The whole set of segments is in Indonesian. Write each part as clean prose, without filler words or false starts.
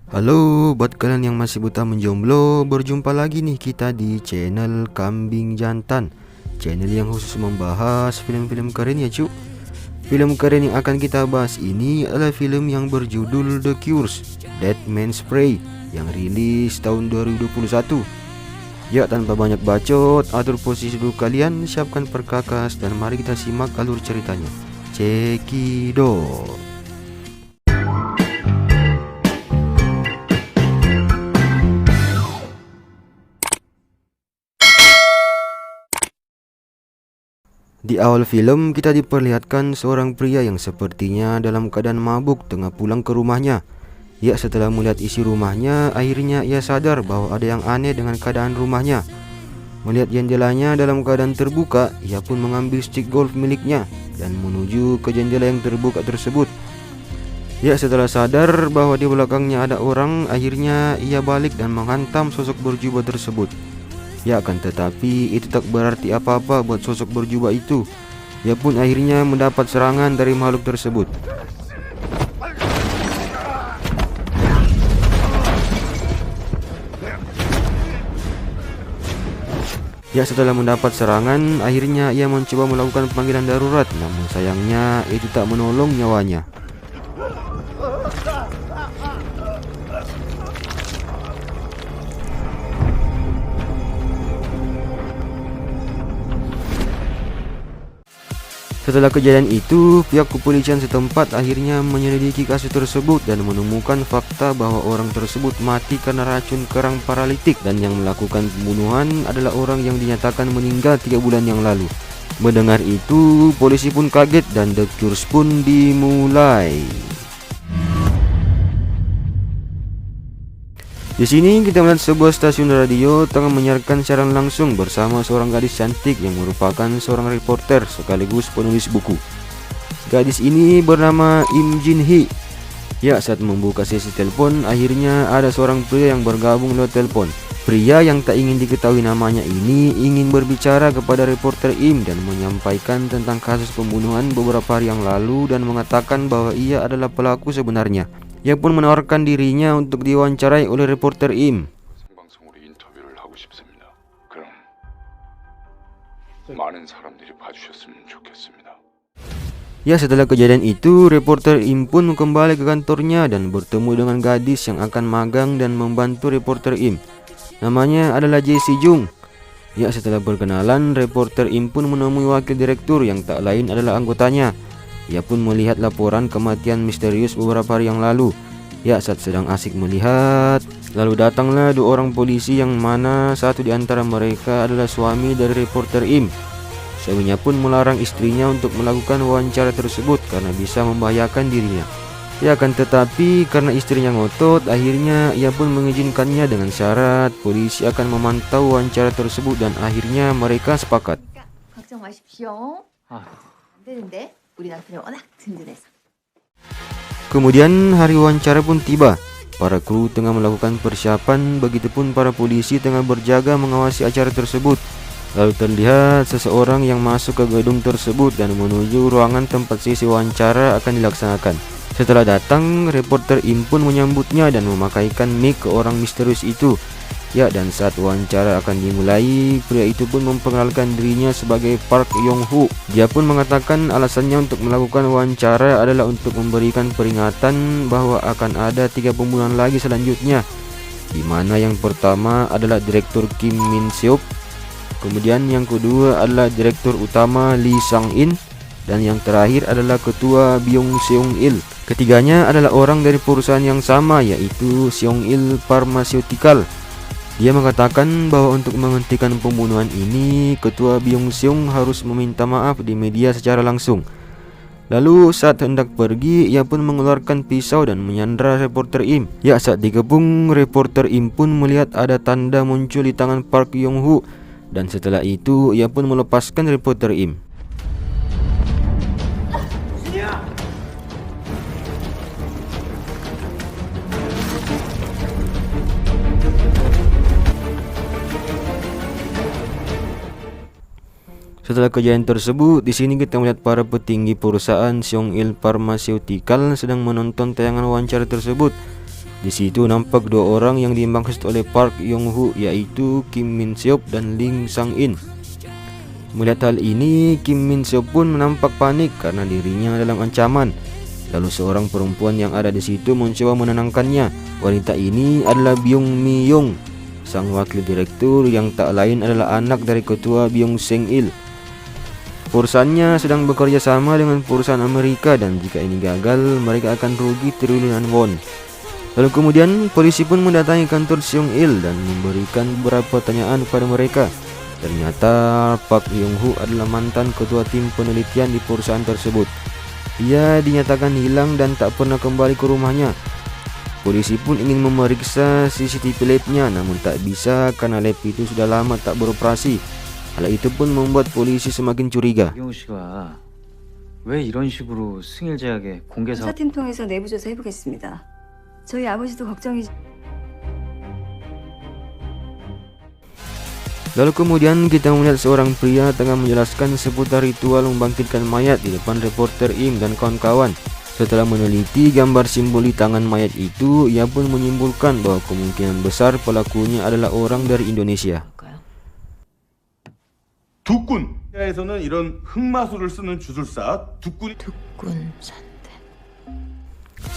Halo, buat kalian yang masih buta menjomblo, berjumpa lagi nih kita di channel Kambing Jantan, channel yang khusus membahas film-film keren ya cu. Film keren yang akan kita bahas ini adalah film yang berjudul The Cures, Dead Man's Prey, yang rilis tahun 2021. Ya, tanpa banyak bacot, atur posisi dulu kalian, siapkan perkakas, dan mari kita simak alur ceritanya. Cekidot. Di awal film kita diperlihatkan seorang pria yang sepertinya dalam keadaan mabuk tengah pulang ke rumahnya. Ya, setelah melihat isi rumahnya, akhirnya ia sadar bahwa ada yang aneh dengan keadaan rumahnya. Melihat jendelanya dalam keadaan terbuka, ia pun mengambil stick golf miliknya dan menuju ke jendela yang terbuka tersebut. Ya, setelah sadar bahwa di belakangnya ada orang, akhirnya ia balik dan menghantam sosok berjubah tersebut. Ya, akan tetapi itu tak berarti apa-apa buat sosok berjubah itu. Ia pun akhirnya mendapat serangan dari makhluk tersebut. Ya, setelah mendapat serangan, akhirnya ia mencoba melakukan panggilan darurat, namun sayangnya itu tak menolong nyawanya. Setelah kejadian itu, pihak kepolisian setempat akhirnya menyelidiki kasus tersebut dan menemukan fakta bahwa orang tersebut mati karena racun kerang paralitik, dan yang melakukan pembunuhan adalah orang yang dinyatakan meninggal 3 bulan yang lalu. Mendengar itu, polisi pun kaget dan The Cures pun dimulai. Di sini kita melihat sebuah stasiun radio tengah menyiarkan siaran langsung bersama seorang gadis cantik yang merupakan seorang reporter sekaligus penulis buku. Gadis ini bernama Im Jin Hee. Ya, saat membuka sesi telepon, akhirnya ada seorang pria yang bergabung lewat telepon. Pria yang tak ingin diketahui namanya ini ingin berbicara kepada reporter Im dan menyampaikan tentang kasus pembunuhan beberapa hari yang lalu dan mengatakan bahwa ia adalah pelaku sebenarnya. Ia pun menawarkan dirinya untuk diwawancarai oleh reporter Im. Ya, setelah kejadian itu, reporter Im pun kembali ke kantornya dan bertemu dengan gadis yang akan magang dan membantu reporter Im. Namanya adalah Jessie Jung. Ya, setelah berkenalan, reporter Im pun menemui wakil direktur yang tak lain adalah anggotanya. Ia pun melihat laporan kematian misterius beberapa hari yang lalu. Ya, saat sedang asik melihat, lalu datanglah 2 orang polisi yang mana satu di antara mereka adalah suami dari reporter Im. Suaminya pun melarang istrinya untuk melakukan wawancara tersebut karena bisa membahayakan dirinya. Ya, akan tetapi karena istrinya ngotot, akhirnya ia pun mengizinkannya dengan syarat polisi akan memantau wawancara tersebut dan akhirnya mereka sepakat. 걱정 마십시오. 안 되는데 우리 남편이 워낙 든든해서. Kemudian hari wawancara pun tiba. Para kru tengah melakukan persiapan, begitupun para polisi tengah berjaga mengawasi acara tersebut. Lalu terlihat seseorang yang masuk ke gedung tersebut dan menuju ruangan tempat sesi wawancara akan dilaksanakan. Setelah datang, reporter Im pun menyambutnya dan memakaikan mic ke orang misterius itu. Ya, dan saat wawancara akan dimulai, pria itu pun memperkenalkan dirinya sebagai Park Yong Hu. Dia pun mengatakan alasannya untuk melakukan wawancara adalah untuk memberikan peringatan bahwa akan ada 3 pembunuhan lagi selanjutnya, di mana yang pertama adalah Direktur Kim Min Seok, kemudian yang kedua adalah Direktur Utama Lee Sang-in, dan yang terakhir adalah Ketua Byung Seung-il. Ketiganya adalah orang dari perusahaan yang sama, yaitu Seung-il Pharmaceutical. Dia mengatakan bahwa untuk menghentikan pembunuhan ini, Ketua Byung Seung harus meminta maaf di media secara langsung. Lalu saat hendak pergi, ia pun mengeluarkan pisau dan menyandra reporter Im. Ya, saat dikepung, reporter Im pun melihat ada tanda muncul di tangan Park Yong Hu, dan setelah itu ia pun melepaskan reporter Im. Setelah kejadian tersebut, di sini kita melihat para petinggi perusahaan Seong-il Pharmaceutical sedang menonton tayangan wawancara tersebut. Di situ nampak dua orang yang dimaksud oleh Park Yong-hu, yaitu Kim Min-seop dan Lee Sang-in. Melihat hal ini, Kim Min-seop pun nampak panik karena dirinya dalam ancaman. Lalu seorang perempuan yang ada di situ mencoba menenangkannya. Wanita ini adalah Byung Mi-yong, sang wakil direktur yang tak lain adalah anak dari ketua Byung Seng-il. Perusahaannya sedang bekerja sama dengan perusahaan Amerika dan jika ini gagal, mereka akan rugi triliunan won. Lalu kemudian polisi pun mendatangi kantor Seong-il dan memberikan beberapa pertanyaan kepada mereka. Ternyata Park Yong-hu adalah mantan ketua tim penelitian di perusahaan tersebut. Ia dinyatakan hilang dan tak pernah kembali ke rumahnya. Polisi pun ingin memeriksa CCTV labnya, namun tak bisa karena lab itu sudah lama tak beroperasi. Hal itu pun membuat polisi semakin curiga. 이경우 씨가 왜 이런 식으로 승일 제약에 공개 사업 수사팀 통해서 내부 조사 해보겠습니다. 저희 아버지도 걱정이. Lalu kemudian kita melihat seorang pria tengah menjelaskan seputar ritual membangkitkan mayat di depan reporter Im dan kawan-kawan. Setelah meneliti gambar simbol di tangan mayat itu, ia pun menyimpulkan bahwa kemungkinan besar pelakunya adalah orang dari Indonesia. 두꾼. 에서는 이런 흑마술을 쓰는 주술사 두꾼이 두꾼 산대.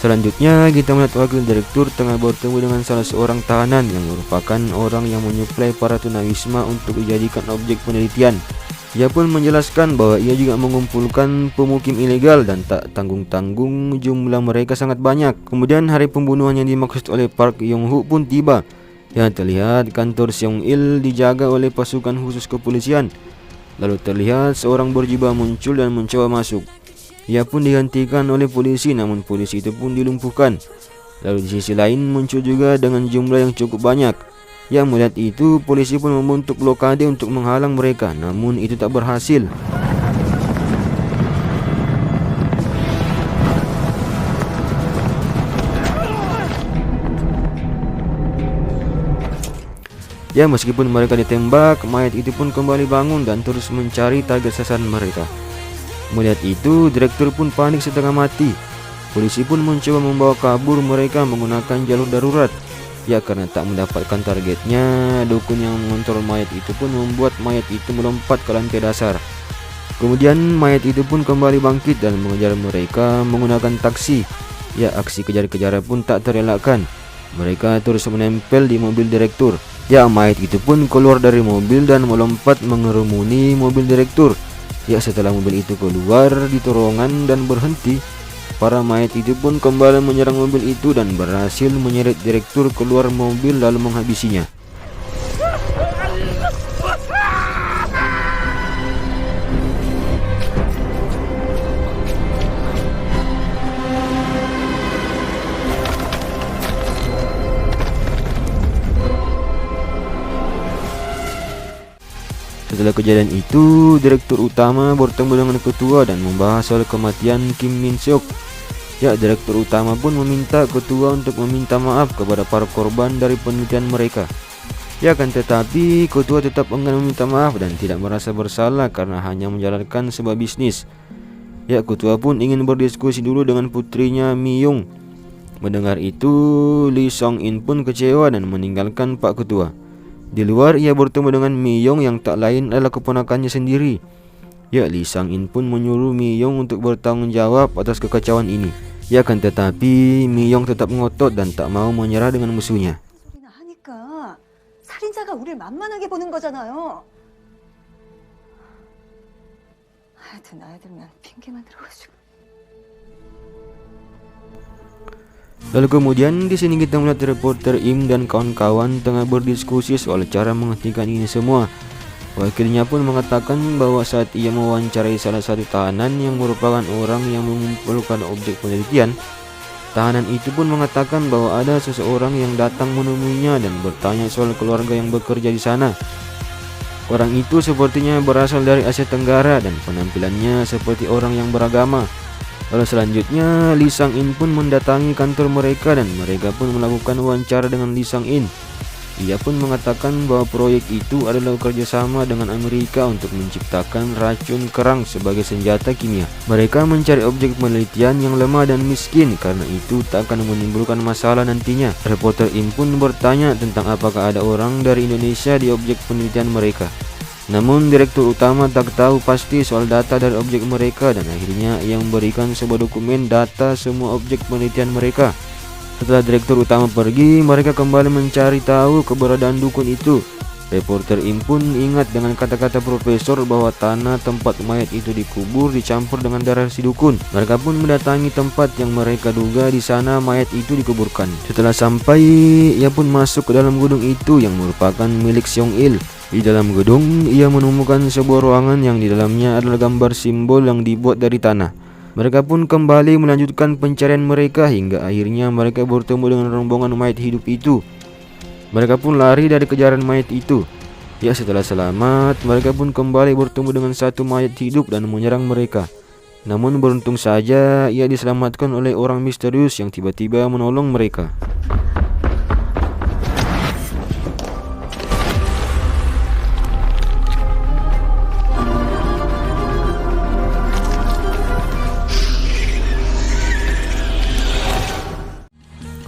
Selanjutnya kita melihat wakil direktur tengah bertemu dengan salah seorang tahanan yang merupakan orang yang menyuplai para tunawisma untuk dijadikan objek penelitian. Ia pun menjelaskan bahwa ia juga mengumpulkan pemukim ilegal dan tak tanggung-tanggung jumlah mereka sangat banyak. Kemudian hari pembunuhan yang dimaksud oleh Park Yong-hu pun tiba. Yang terlihat kantor Seong-il dijaga oleh pasukan khusus kepolisian. Lalu terlihat seorang berjubah muncul dan mencoba masuk. Ia pun dihentikan oleh polisi, namun polisi itu pun dilumpuhkan. Lalu di sisi lain muncul juga dengan jumlah yang cukup banyak. Yang melihat itu, polisi pun membentuk blokade untuk menghalang mereka, namun itu tak berhasil. Ya, meskipun mereka ditembak, mayat itu pun kembali bangun dan terus mencari target sasaran mereka. Melihat itu, direktur pun panik setengah mati. Polisi pun mencoba membawa kabur mereka menggunakan jalur darurat. Ya, karena tak mendapatkan targetnya, dukun yang mengontrol mayat itu pun membuat mayat itu melompat ke lantai dasar. Kemudian mayat itu pun kembali bangkit dan mengejar mereka menggunakan taksi. Ya, aksi kejar-kejaran pun tak terelakkan. Mereka terus menempel di mobil direktur. Ya, mayat itu pun keluar dari mobil dan melompat mengerumuni mobil direktur. Ya, setelah mobil itu keluar di terowongan dan berhenti, para mayat itu pun kembali menyerang mobil itu dan berhasil menyeret direktur keluar mobil lalu menghabisinya. Setelah kejadian itu, direktur utama bertemu dengan ketua dan membahas soal kematian Kim Min-seok. Ya, direktur utama pun meminta ketua untuk meminta maaf kepada para korban dari penelitian mereka. Ya, kan tetapi ketua tetap enggan meminta maaf dan tidak merasa bersalah karena hanya menjalankan sebuah bisnis. Ya, ketua pun ingin berdiskusi dulu dengan putrinya Mi-yong. Mendengar itu, Lee Song-in pun kecewa dan meninggalkan Pak Ketua. Di luar ia bertemu dengan Mi-yong yang tak lain adalah keponakannya sendiri. Ya, Lee Sang-in pun menyuruh Mi-yong untuk bertanggung jawab atas kekacauan ini. Ya, kan tetapi Mi-yong tetap ngotot dan tak mau menyerah dengan musuhnya. 하니까 살인자가 우리를 만만하게 보는 거잖아요. 하여튼 나이 들면 핑계만 들어가지고. Lalu kemudian di sini kita melihat reporter Im dan kawan-kawan tengah berdiskusi soal cara menghentikan ini semua. Wakilnya pun mengatakan bahwa saat ia mewawancarai salah satu tahanan yang merupakan orang yang mengumpulkan objek penelitian, tahanan itu pun mengatakan bahwa ada seseorang yang datang menemuinya dan bertanya soal keluarga yang bekerja di sana. Orang itu sepertinya berasal dari Asia Tenggara dan penampilannya seperti orang yang beragama. Lalu selanjutnya Lee Sang-in pun mendatangi kantor mereka dan mereka pun melakukan wawancara dengan Lee Sang-in. Ia pun mengatakan bahwa proyek itu adalah kerjasama dengan Amerika untuk menciptakan racun kerang sebagai senjata kimia. Mereka mencari objek penelitian yang lemah dan miskin karena itu tak akan menimbulkan masalah nantinya. Reporter IM pun bertanya tentang apakah ada orang dari Indonesia di objek penelitian mereka. Namun direktur utama tak tahu pasti soal data dari objek mereka dan akhirnya ia memberikan sebuah dokumen data semua objek penelitian mereka. Setelah direktur utama pergi, mereka kembali mencari tahu keberadaan dukun itu. Reporter IM pun ingat dengan kata-kata profesor bahwa tanah tempat mayat itu dikubur dicampur dengan darah si dukun. Mereka pun mendatangi tempat yang mereka duga di sana mayat itu dikuburkan. Setelah sampai, ia pun masuk ke dalam gedung itu yang merupakan milik Seong Il. Di dalam gedung, ia menemukan sebuah ruangan yang di dalamnya adalah gambar simbol yang dibuat dari tanah. Mereka pun kembali melanjutkan pencarian mereka hingga akhirnya mereka bertemu dengan rombongan mayat hidup itu. Mereka pun lari dari kejaran mayat itu. Ya, setelah selamat, mereka pun kembali bertemu dengan satu mayat hidup dan menyerang mereka. Namun beruntung saja ia diselamatkan oleh orang misterius yang tiba-tiba menolong mereka.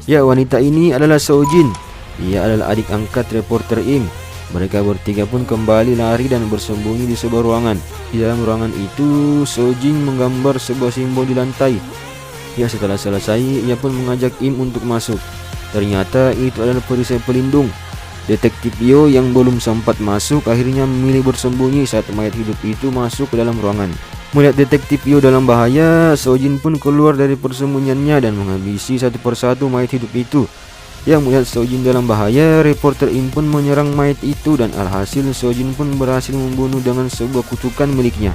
Ya, wanita ini adalah Sojin. Ia adalah adik angkat reporter IM. Mereka bertiga pun kembali lari dan bersembunyi di sebuah ruangan. Di dalam ruangan itu, Sojin menggambar sebuah simbol di lantai. Ya, setelah selesai, ia pun mengajak IM untuk masuk. Ternyata itu adalah perisai pelindung. Detektif Yo yang belum sempat masuk akhirnya memilih bersembunyi saat mayat hidup itu masuk ke dalam ruangan. Melihat detektif Yo dalam bahaya, Sojin pun keluar dari persembunyiannya dan menghabisi satu persatu mayat hidup itu. Yang melihat Sojin dalam bahaya, reporter IM pun menyerang mayat itu dan alhasil Sojin pun berhasil membunuh dengan sebuah kutukan miliknya.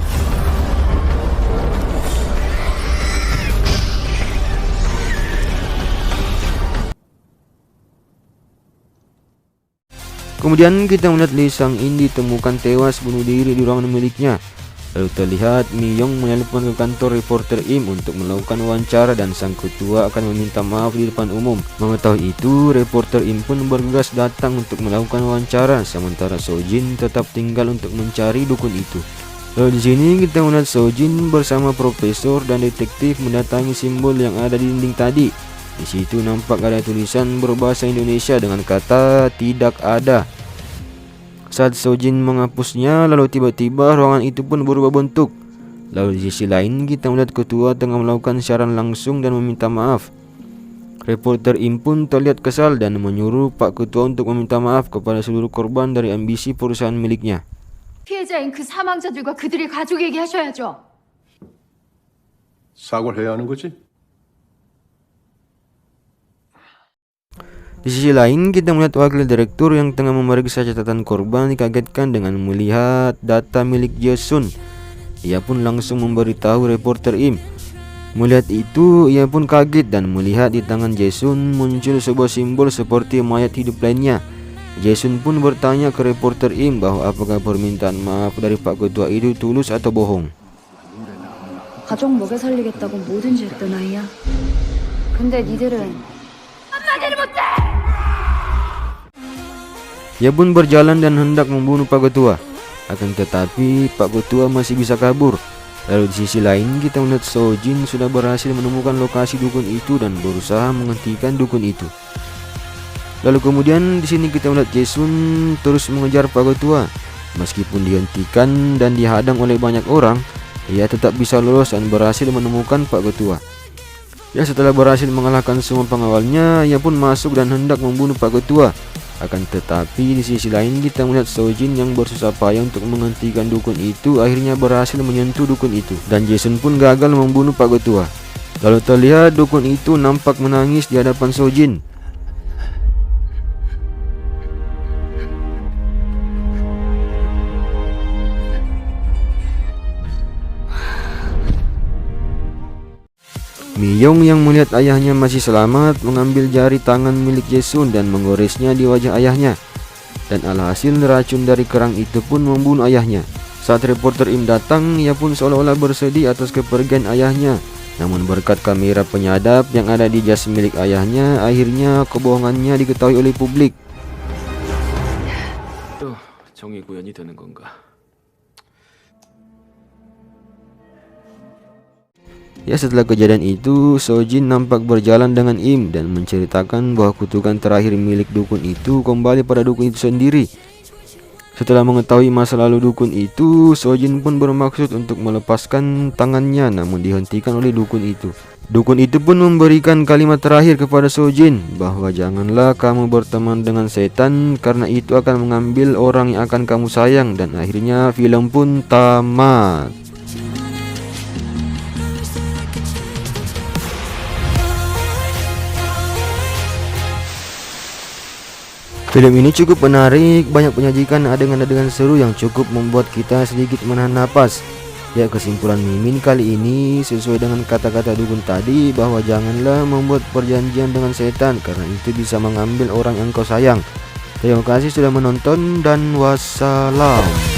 Kemudian kita melihat Lee Sang-in ditemukan tewas bunuh diri di ruangan miliknya. Lalu terlihat Mi Yong menelpon ke kantor reporter IM untuk melakukan wawancara dan sang ketua akan meminta maaf di depan umum. Mengetahui itu, reporter IM pun bergegas datang untuk melakukan wawancara, sementara Sojin tetap tinggal untuk mencari dukun itu. Lalu di sini kita melihat Sojin bersama profesor dan detektif mendatangi simbol yang ada di dinding tadi. Di situ nampak ada tulisan berbahasa Indonesia dengan kata tidak ada. Saat Sojin menghapusnya, lalu tiba-tiba ruangan itu pun berubah bentuk. Lalu di sisi lain kita melihat ketua tengah melakukan siaran langsung dan meminta maaf. Reporter IM pun terlihat kesal dan menyuruh Pak Ketua untuk meminta maaf kepada seluruh korban dari ambisi perusahaan miliknya. 피해자인 그 사망자들과 그들의 가족에게 하셔야죠. 사과를 해야 하는 거지? Di sisi lain, kita melihat wakil direktur yang tengah memeriksa catatan korban dikagetkan dengan melihat data milik Jason. Ia pun langsung memberitahu reporter IM. Melihat itu, ia pun kaget dan melihat di tangan Jason muncul sebuah simbol seperti mayat hidup lainnya. Jason pun bertanya ke reporter IM bahwa apakah permintaan maaf dari Pak Ketua itu tulus atau bohong. 가족 먹여 살리겠다고 뭐든지 했던 아이야. 근데 니들은 Ia pun berjalan dan hendak membunuh Pak Ketua. Akan tetapi Pak Ketua masih bisa kabur. Lalu di sisi lain kita melihat Sojin sudah berhasil menemukan lokasi dukun itu dan berusaha menghentikan dukun itu. Lalu kemudian di sini kita melihat Jason terus mengejar Pak Ketua. Meskipun dihentikan dan dihadang oleh banyak orang, ia tetap bisa lolos dan berhasil menemukan Pak Ketua. Ya, setelah berhasil mengalahkan semua pengawalnya, ia pun masuk dan hendak membunuh Pak Ketua. Akan tetapi di sisi lain kita melihat Sojin yang bersusah payah untuk menghentikan dukun itu akhirnya berhasil menyentuh dukun itu, dan Jason pun gagal membunuh Pak Ketua. Lalu terlihat dukun itu nampak menangis di hadapan Sojin. Mi Yong yang melihat ayahnya masih selamat mengambil jari tangan milik Jason dan menggoresnya di wajah ayahnya. Dan alhasil racun dari kerang itu pun membunuh ayahnya. Saat reporter IM datang, ia pun seolah-olah bersedih atas kepergian ayahnya. Namun berkat kamera penyadap yang ada di jas milik ayahnya, akhirnya kebohongannya diketahui oleh publik. 정의 구현이 되는 건가? Ya, setelah kejadian itu, Sojin nampak berjalan dengan Im dan menceritakan bahwa kutukan terakhir milik dukun itu kembali pada dukun itu sendiri. Setelah mengetahui masa lalu dukun itu, Sojin pun bermaksud untuk melepaskan tangannya, namun dihentikan oleh dukun itu. Dukun itu pun memberikan kalimat terakhir kepada Sojin bahwa janganlah kamu berteman dengan setan karena itu akan mengambil orang yang akan kamu sayang, dan akhirnya film pun tamat. Film ini cukup menarik, banyak penyajikan adegan-adegan seru yang cukup membuat kita sedikit menahan napas. Ya, kesimpulan Mimin kali ini sesuai dengan kata-kata dukun tadi bahwa janganlah membuat perjanjian dengan setan karena itu bisa mengambil orang yang kau sayang. Terima kasih sudah menonton dan wassalam.